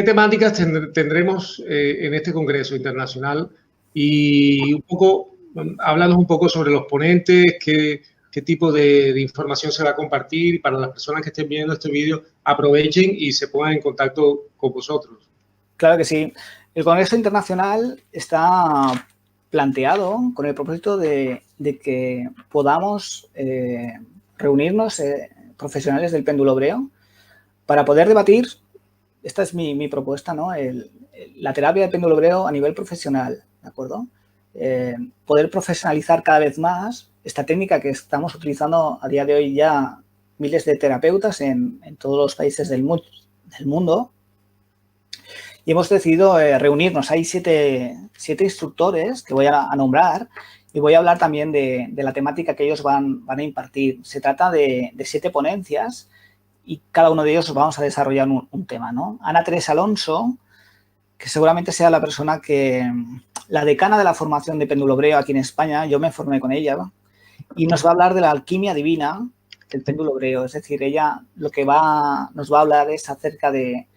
temáticas tendremos en este Congreso Internacional? Y un poco, háblanos un poco sobre los ponentes, qué tipo de información se va a compartir, y para las personas que estén viendo este vídeo, aprovechen y se pongan en contacto con vosotros. Claro que sí. El Congreso Internacional está planteado con el propósito de que podamos reunirnos profesionales del péndulo hebreo para poder debatir, esta es mi propuesta, ¿no? La terapia del péndulo hebreo a nivel profesional, ¿de acuerdo? Poder profesionalizar cada vez más esta técnica que estamos utilizando a día de hoy ya miles de terapeutas en todos los países del mundo. Y hemos decidido reunirnos. Hay siete instructores que voy a nombrar y voy a hablar también de la temática que ellos van a impartir. Se trata de 7 ponencias y cada uno de ellos vamos a desarrollar un tema, ¿no? Ana Teresa Alonso, que seguramente sea la persona la decana de la formación de péndulo hebreo aquí en España, yo me formé con ella, ¿no? Y nos va a hablar de la alquimia divina del péndulo hebreo. Es decir, ella lo que nos va a hablar es acerca de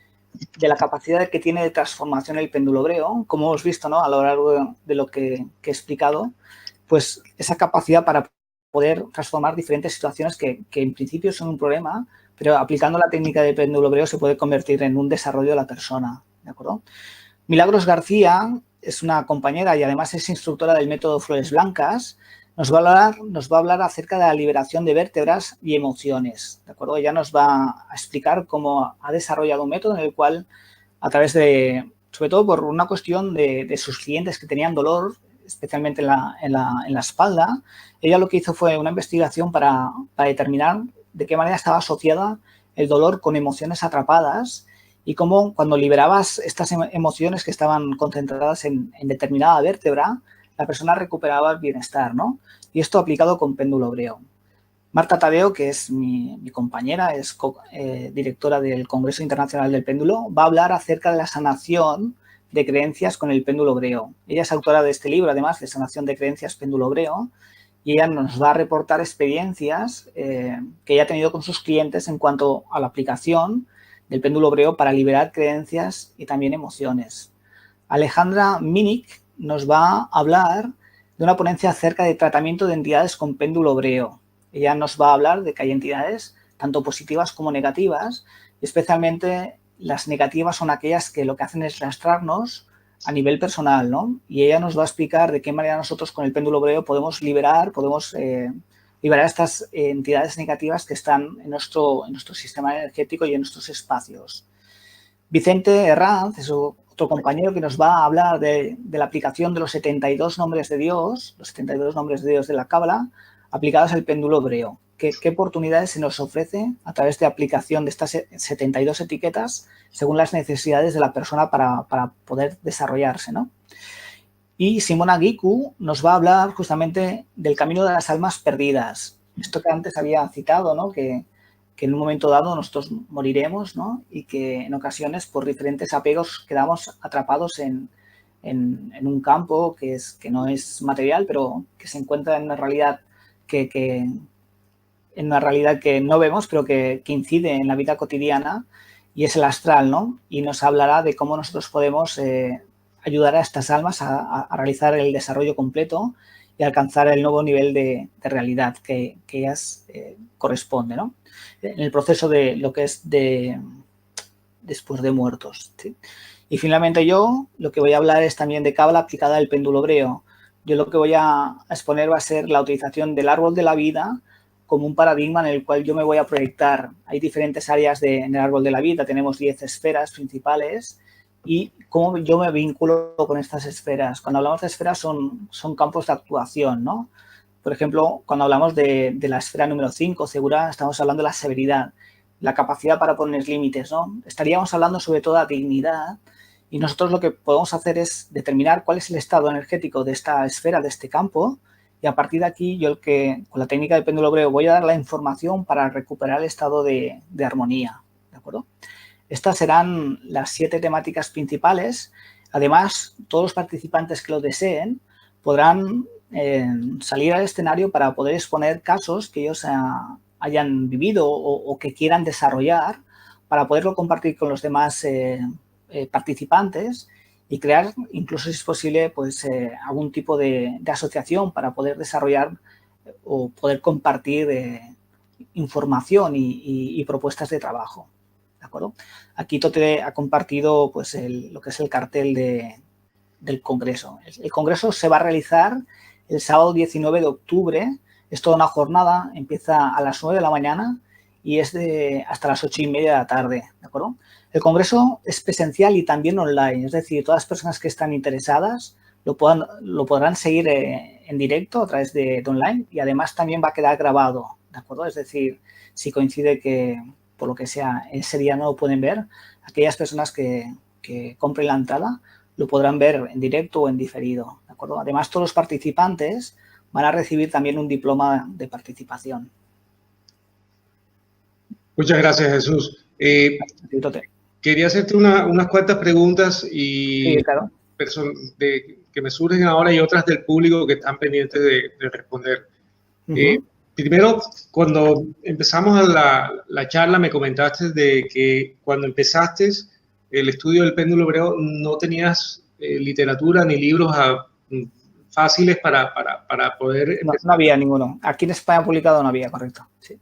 la capacidad que tiene de transformación el péndulo hebreo, como hemos visto, ¿no? A lo largo de lo que he explicado, pues esa capacidad para poder transformar diferentes situaciones que en principio son un problema, pero aplicando la técnica de péndulo hebreo se puede convertir en un desarrollo de la persona, ¿de acuerdo? Milagros García es una compañera y además es instructora del método Flores Blancas. Nos va a hablar acerca de la liberación de vértebras y emociones, ¿de acuerdo? Ella nos va a explicar cómo ha desarrollado un método en el cual, a través de, sobre todo por una cuestión de sus clientes que tenían dolor, especialmente en la espalda, ella lo que hizo fue una investigación para determinar de qué manera estaba asociada el dolor con emociones atrapadas y cómo cuando liberabas estas emociones que estaban concentradas en determinada vértebra, la persona recuperaba el bienestar, ¿no? Y esto aplicado con péndulo hebreo. Marta Tadeo, que es mi compañera, es directora del Congreso Internacional del Péndulo, va a hablar acerca de la sanación de creencias con el péndulo hebreo. Ella es autora de este libro, además, de Sanación de Creencias Péndulo Hebreo, y ella nos va a reportar experiencias que ella ha tenido con sus clientes en cuanto a la aplicación del péndulo hebreo para liberar creencias y también emociones. Alejandra Minik nos va a hablar de una ponencia acerca de tratamiento de entidades con péndulo hebreo. Ella nos va a hablar de que hay entidades tanto positivas como negativas, y especialmente las negativas son aquellas que lo que hacen es lastrarnos a nivel personal, ¿no? Y ella nos va a explicar de qué manera nosotros con el péndulo hebreo podemos liberar estas entidades negativas que están en nuestro sistema energético y en nuestros espacios. Vicente Herranz es otro compañero que nos va a hablar de la aplicación de los 72 nombres de Dios, los 72 nombres de Dios de la Cábala, aplicados al péndulo hebreo. ¿Qué oportunidades se nos ofrece a través de aplicación de estas 72 etiquetas según las necesidades de la persona para poder desarrollarse, ¿no? Y Simona Giku nos va a hablar justamente del camino de las almas perdidas. Esto que antes había citado, ¿no? Que en un momento dado nosotros moriremos, ¿no? Y que en ocasiones por diferentes apegos quedamos atrapados en un campo que no es material, pero que se encuentra en una realidad que no vemos, pero que incide en la vida cotidiana, y es el astral, ¿no? Y nos hablará de cómo nosotros podemos ayudar a estas almas a realizar el desarrollo completo y alcanzar el nuevo nivel de realidad que ellas corresponde, ¿no? En el proceso de lo que es después de muertos, ¿sí? Y finalmente yo lo que voy a hablar es también de cábala aplicada al péndulo hebreo. Yo lo que voy a exponer va a ser la utilización del árbol de la vida como un paradigma en el cual yo me voy a proyectar. Hay diferentes áreas en el árbol de la vida, tenemos 10 esferas principales y cómo yo me vinculo con estas esferas. Cuando hablamos de esferas son campos de actuación, ¿no? Por ejemplo, cuando hablamos de la esfera número 5, segura, estamos hablando de la severidad, la capacidad para poner límites, ¿no? Estaríamos hablando sobre todo de dignidad, y nosotros lo que podemos hacer es determinar cuál es el estado energético de esta esfera, de este campo, y a partir de aquí yo con la técnica de péndulo hebreo voy a dar la información para recuperar el estado de armonía, ¿de acuerdo? Estas serán las 7 temáticas principales. Además, todos los participantes que lo deseen podrán salir al escenario para poder exponer casos que ellos hayan vivido o que quieran desarrollar para poderlo compartir con los demás participantes y crear, incluso si es posible, pues algún tipo de asociación para poder desarrollar o poder compartir información y propuestas de trabajo. ¿De acuerdo? Aquí Tote ha compartido pues, lo que es el cartel del Congreso. El Congreso se va a realizar el sábado 19 de octubre. Es toda una jornada, empieza a las 9 de la mañana y es hasta las 8:30 de la tarde. ¿De acuerdo? El Congreso es presencial y también online, es decir, todas las personas que están interesadas lo podrán seguir en directo a través de online y además también va a quedar grabado, ¿de acuerdo? Es decir, si coincide que, por lo que sea, ese día no lo pueden ver, aquellas personas que compren la entrada lo podrán ver en directo o en diferido, ¿de acuerdo? Además, todos los participantes van a recibir también un diploma de participación. Muchas gracias, Jesús. Quería hacerte unas cuantas preguntas y sí, claro. que me surgen ahora y otras del público que están pendientes de responder. Primero, cuando empezamos la charla, me comentaste de que cuando empezaste el estudio del péndulo hebreo no tenías literatura ni libros fáciles para poder empezar. No había ninguno. Aquí en España publicado no había, correcto. Sí.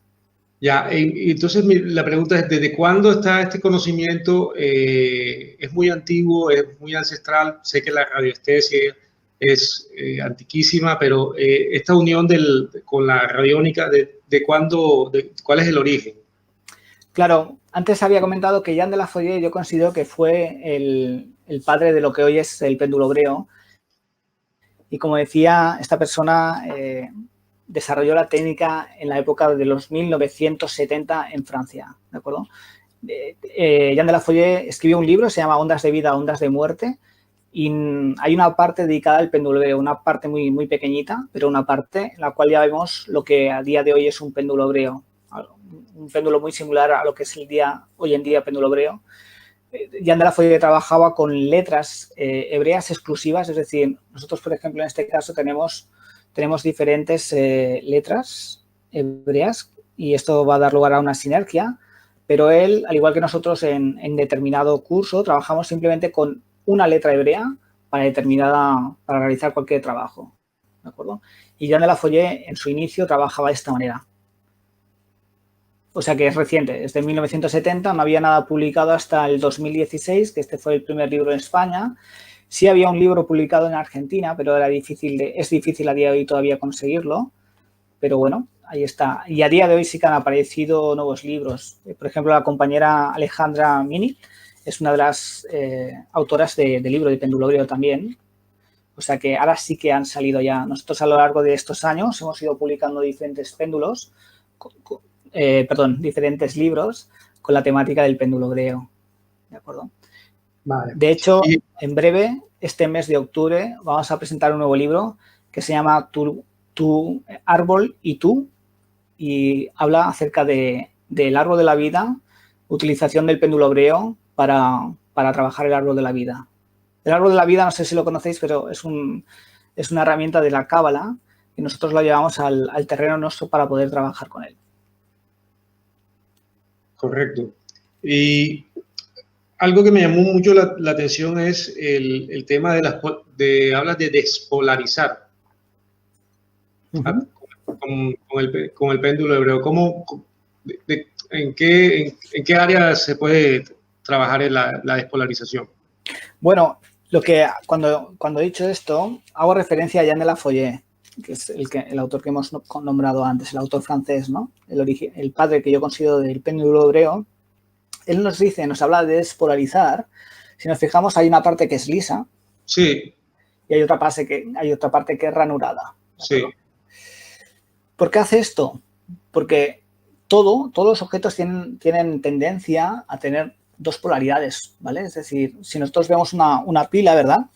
Ya, entonces la pregunta es, ¿desde cuándo está este conocimiento? ¿Es muy antiguo, es muy ancestral? Sé que la radiestesia es antiquísima, pero esta unión con la radiónica, ¿cuál es el origen? Claro, antes había comentado que Jean de la Foyer yo considero que fue el padre de lo que hoy es el péndulo hebreo. Y como decía, esta persona desarrolló la técnica en la época de los 1970 en Francia, ¿de acuerdo? Jean de la Foyer escribió un libro, se llama Ondas de vida, ondas de muerte, y hay una parte dedicada al péndulo hebreo, una parte muy, muy pequeñita, pero una parte en la cual ya vemos lo que a día de hoy es un péndulo hebreo, un péndulo muy similar a lo que es hoy en día péndulo hebreo. Jean de la Foyer trabajaba con letras hebreas exclusivas, es decir, nosotros, por ejemplo, en este caso tenemos diferentes letras hebreas y esto va a dar lugar a una sinergia, pero él, al igual que nosotros en determinado curso, trabajamos simplemente con una letra hebrea para realizar cualquier trabajo, ¿de acuerdo? Y Jean de la Foyer en su inicio trabajaba de esta manera. O sea que es reciente, desde 1970, no había nada publicado hasta el 2016, que este fue el primer libro en España. Sí había un libro publicado en Argentina, pero es difícil a día de hoy todavía conseguirlo. Pero bueno, ahí está. Y a día de hoy sí que han aparecido nuevos libros. Por ejemplo, la compañera Alejandra Mini es una de las autoras del libro de péndulo hebreo también. O sea que ahora sí que han salido ya. Nosotros a lo largo de estos años hemos ido publicando diferentes péndulos, diferentes libros con la temática del péndulo hebreo. ¿De acuerdo? Vale. De hecho, en breve, este mes de octubre, vamos a presentar un nuevo libro que se llama Tu árbol y tú, y habla acerca del árbol de la vida, utilización del péndulo hebreo para trabajar el árbol de la vida. El árbol de la vida, no sé si lo conocéis, pero es una herramienta de la Cábala y nosotros la llevamos al terreno nuestro para poder trabajar con él. Correcto. Y algo que me llamó mucho la atención es el tema hablas de despolarizar con el péndulo hebreo. ¿En qué área se puede trabajar en la despolarización? Bueno, cuando he dicho esto, hago referencia a Jean de la Foyer, que es el autor que hemos nombrado antes, el autor francés, ¿no? El padre que yo considero del péndulo hebreo. Él nos habla de despolarizar. Si nos fijamos, hay una parte que es lisa. Sí. Y hay otra parte que es ranurada. Sí. ¿Por qué hace esto? Porque todos los objetos tienen tendencia a tener dos polaridades, ¿vale? Es decir, si nosotros vemos una pila, ¿verdad?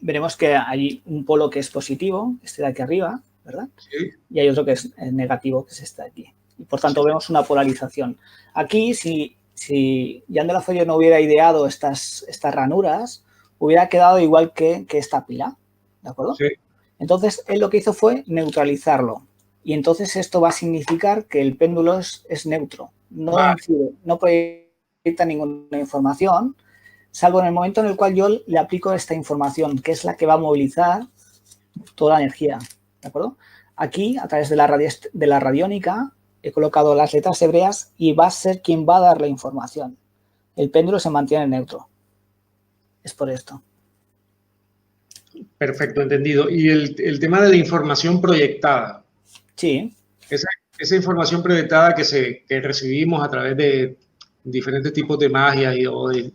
Veremos que hay un polo que es positivo, este de aquí arriba, ¿verdad? Sí. Y hay otro que es negativo, que es este de aquí. Y por tanto vemos una polarización. Aquí, si Jean de la Foyer no hubiera ideado estas ranuras, hubiera quedado igual que esta pila, ¿de acuerdo? Sí. Entonces, él lo que hizo fue neutralizarlo. Y entonces esto va a significar que el péndulo es neutro. No incide, no proyecta ninguna información, salvo en el momento en el cual yo le aplico esta información, que es la que va a movilizar toda la energía, ¿de acuerdo? Aquí, a través de la radiónica, he colocado las letras hebreas y va a ser quien va a dar la información. El péndulo se mantiene neutro. Es por esto. Perfecto, entendido. Y el tema de la información proyectada. Sí. Esa información proyectada que recibimos a través de diferentes tipos de magia o de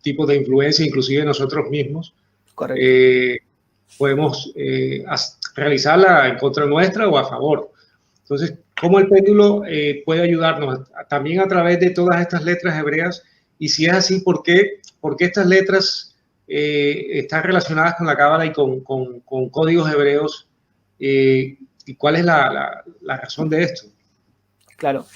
tipos de influencia, inclusive nosotros mismos, podemos realizarla en contra nuestra o a favor. Entonces, ¿cómo el péndulo puede ayudarnos también a través de todas estas letras hebreas? Y si es así, ¿por qué estas letras están relacionadas con la cábala y con códigos hebreos? ¿Y cuál es la razón de esto? Claro.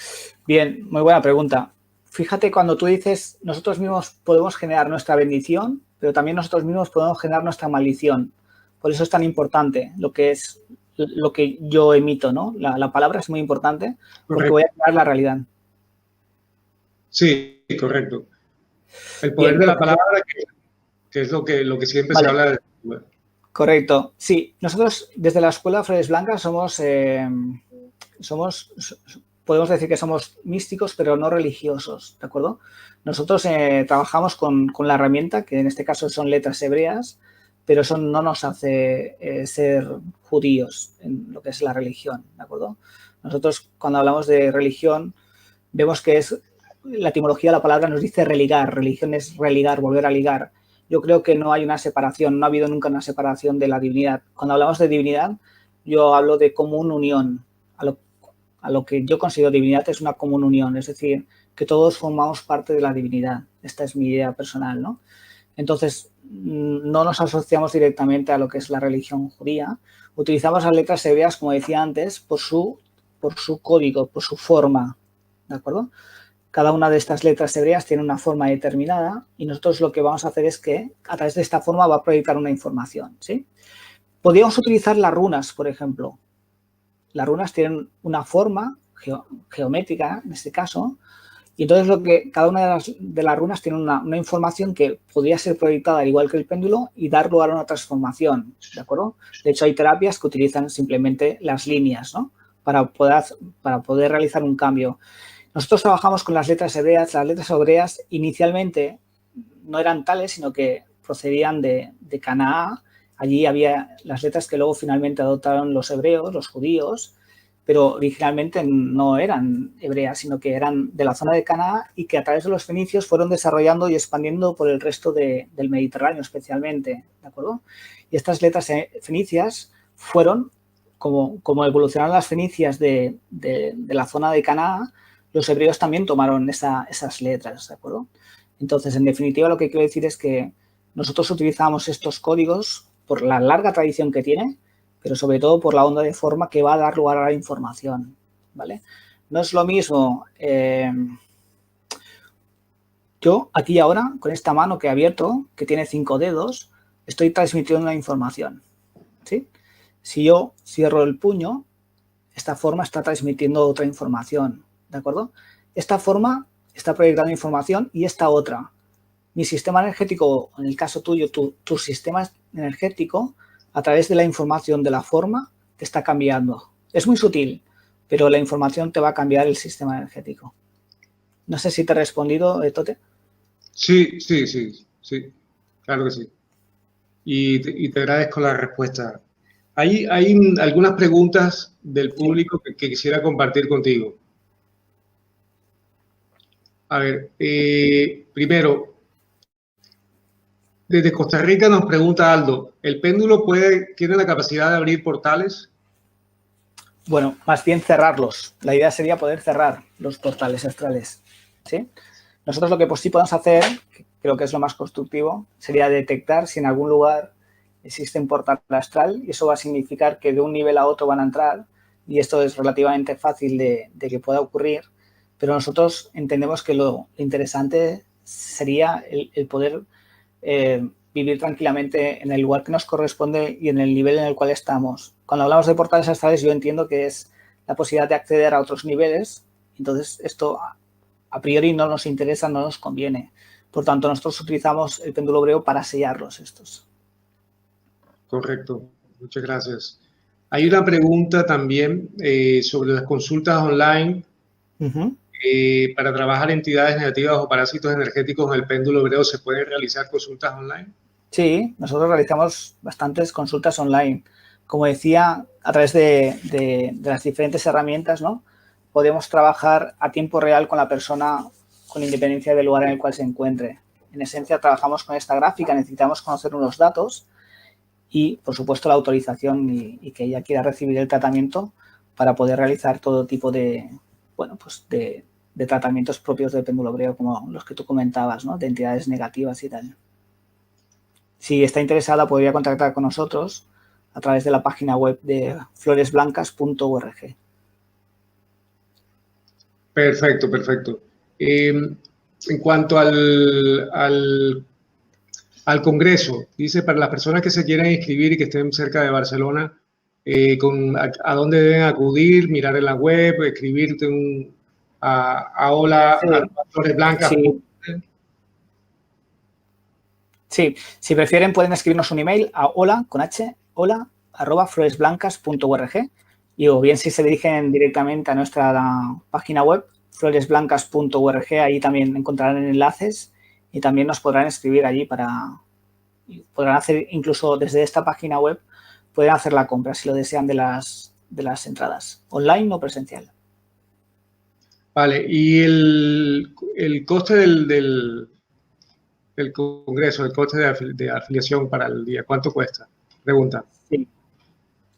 Bien, muy buena pregunta. Fíjate, cuando tú dices, nosotros mismos podemos generar nuestra bendición, pero también nosotros mismos podemos generar nuestra maldición. Por eso es tan importante lo que yo emito, ¿no? La palabra es muy importante porque voy a crear la realidad. Sí, correcto. El poder de la palabra, que es lo que siempre se habla de... Correcto. Sí, nosotros desde la Escuela Flores Blancas podemos decir que somos místicos, pero no religiosos, ¿de acuerdo? Nosotros trabajamos con la herramienta, que en este caso son letras hebreas, pero eso no nos hace ser judíos en lo que es la religión, ¿de acuerdo? Nosotros, cuando hablamos de religión, vemos que es la etimología de la palabra nos dice religar. Religión es religar, volver a ligar. Yo creo que no hay una separación, no ha habido nunca una separación de la divinidad. Cuando hablamos de divinidad, yo hablo de común unión. A lo que yo considero divinidad es una común unión, es decir, que todos formamos parte de la divinidad. Esta es mi idea personal, ¿no? Entonces, no nos asociamos directamente a lo que es la religión judía. Utilizamos las letras hebreas, como decía antes, por su código, por su forma, ¿de acuerdo? Cada una de estas letras hebreas tiene una forma determinada y nosotros lo que vamos a hacer es que a través de esta forma va a proyectar una información, ¿sí? Podríamos utilizar las runas, por ejemplo. Las runas tienen una forma geométrica, en este caso, y entonces cada una de las runas tiene una información que podría ser proyectada al igual que el péndulo y dar lugar a una transformación, ¿de acuerdo? De hecho, hay terapias que utilizan simplemente las líneas, ¿no? Para poder realizar un cambio. Nosotros trabajamos con las letras hebreas. Las letras hebreas inicialmente no eran tales, sino que procedían de Canaán. Allí había las letras que luego finalmente adoptaron los hebreos, los judíos, pero originalmente no eran hebreas, sino que eran de la zona de Canaán y que a través de los fenicios fueron desarrollando y expandiendo por el resto del Mediterráneo especialmente, ¿de acuerdo? Y estas letras fenicias fueron, como evolucionaron las fenicias de la zona de Canaán, los hebreos también tomaron esas letras, ¿de acuerdo? Entonces, en definitiva, lo que quiero decir es que nosotros utilizamos estos códigos por la larga tradición que tiene, pero sobre todo por la onda de forma que va a dar lugar a la información, ¿vale? No es lo mismo yo aquí y ahora, con esta mano que he abierto, que tiene 5 dedos, estoy transmitiendo una información, ¿sí? Si yo cierro el puño, esta forma está transmitiendo otra información, ¿de acuerdo? Esta forma está proyectando información y esta otra. Mi sistema energético, en el caso tuyo, tu sistema energético, a través de la información de la forma, te está cambiando. Es muy sutil, pero la información te va a cambiar el sistema energético. No sé si te he respondido, Tote. Sí, claro que sí. Y te agradezco la respuesta. Hay algunas preguntas del público que quisiera compartir contigo. A ver, primero, desde Costa Rica nos pregunta Aldo, ¿el péndulo tiene la capacidad de abrir portales? Bueno, más bien cerrarlos. La idea sería poder cerrar los portales astrales, ¿sí? Nosotros lo que sí podemos hacer, creo que es lo más constructivo, sería detectar si en algún lugar existe un portal astral y eso va a significar que de un nivel a otro van a entrar y esto es relativamente fácil de que pueda ocurrir, pero nosotros entendemos que lo interesante sería el poder vivir tranquilamente en el lugar que nos corresponde y en el nivel en el cual estamos. Cuando hablamos de portales astrales yo entiendo que es la posibilidad de acceder a otros niveles, entonces esto a priori no nos interesa, no nos conviene. Por tanto, nosotros utilizamos el péndulo hebreo para sellarlos estos. Correcto. Muchas gracias. Hay una pregunta también sobre las consultas online para trabajar entidades negativas o parásitos energéticos en el péndulo hebreo. ¿Se pueden realizar consultas online? Sí, nosotros realizamos bastantes consultas online. Como decía, a través de las diferentes herramientas, ¿no? Podemos trabajar a tiempo real con la persona con independencia del lugar en el cual se encuentre. En esencia, trabajamos con esta gráfica, necesitamos conocer unos datos y, por supuesto, la autorización y que ella quiera recibir el tratamiento para poder realizar todo tipo de, bueno, pues de tratamientos propios del péndulo hebreo, como los que tú comentabas, ¿no? De entidades negativas y tal. Si está interesada, podría contactar con nosotros a través de la página web de floresblancas.org. Perfecto, perfecto. En cuanto al Congreso, dice, para las personas que se quieran inscribir y que estén cerca de Barcelona, ¿a dónde deben acudir? Mirar en la web, escribirte a hola, Sí, floresblancas. sí. Sí, si prefieren pueden escribirnos un email a hola@floresblancas.org y o bien si se dirigen directamente a nuestra página web floresblancas.org, ahí también encontrarán enlaces y también nos podrán escribir allí podrán hacer incluso desde esta página web, pueden hacer la compra si lo desean de las entradas, online o presencial. Vale, y el coste del Congreso, el coste de afiliación para el día, ¿cuánto cuesta? Pregunta. Sí.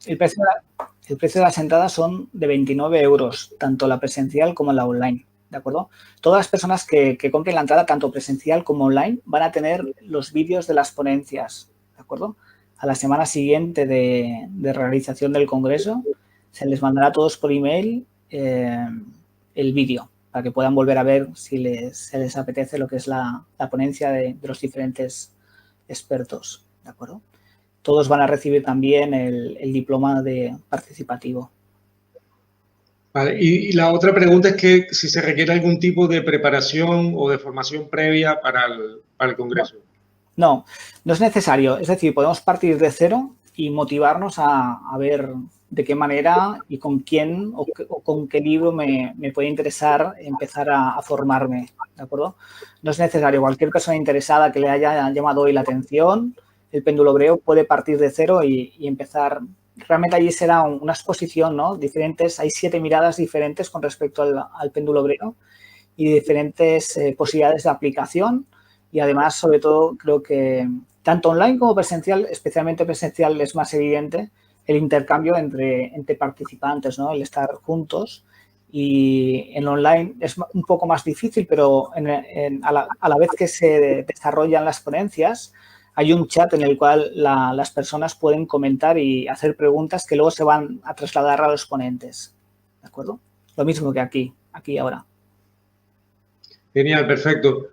El precio de las entradas son de 29 euros, tanto la presencial como la online, ¿de acuerdo? Todas las personas que compren la entrada, tanto presencial como online, van a tener los vídeos de las ponencias, ¿de acuerdo? A la semana siguiente de realización del congreso, se les mandará a todos por email el vídeo para que puedan volver a ver si se les apetece lo que es la ponencia de los diferentes expertos, ¿de acuerdo? Todos van a recibir también el diploma de participativo. Vale, y la otra pregunta es que si se requiere algún tipo de preparación o de formación previa para el Congreso. No es necesario. Es decir, podemos partir de cero y motivarnos a ver de qué manera y con quién o con qué libro me puede interesar empezar a formarme, ¿de acuerdo? No es necesario. Cualquier persona interesada que le haya llamado hoy la atención, el péndulo hebreo puede partir de cero y empezar. Realmente allí será una exposición, ¿no? Diferentes, hay 7 miradas diferentes con respecto al péndulo hebreo y diferentes posibilidades de aplicación y además, sobre todo, creo que tanto online como presencial, especialmente presencial, es más evidente el intercambio entre participantes, ¿no? El estar juntos. Y en online es un poco más difícil, pero a la vez que se desarrollan las ponencias, hay un chat en el cual las personas pueden comentar y hacer preguntas que luego se van a trasladar a los ponentes. ¿De acuerdo? Lo mismo que aquí ahora. Genial, perfecto.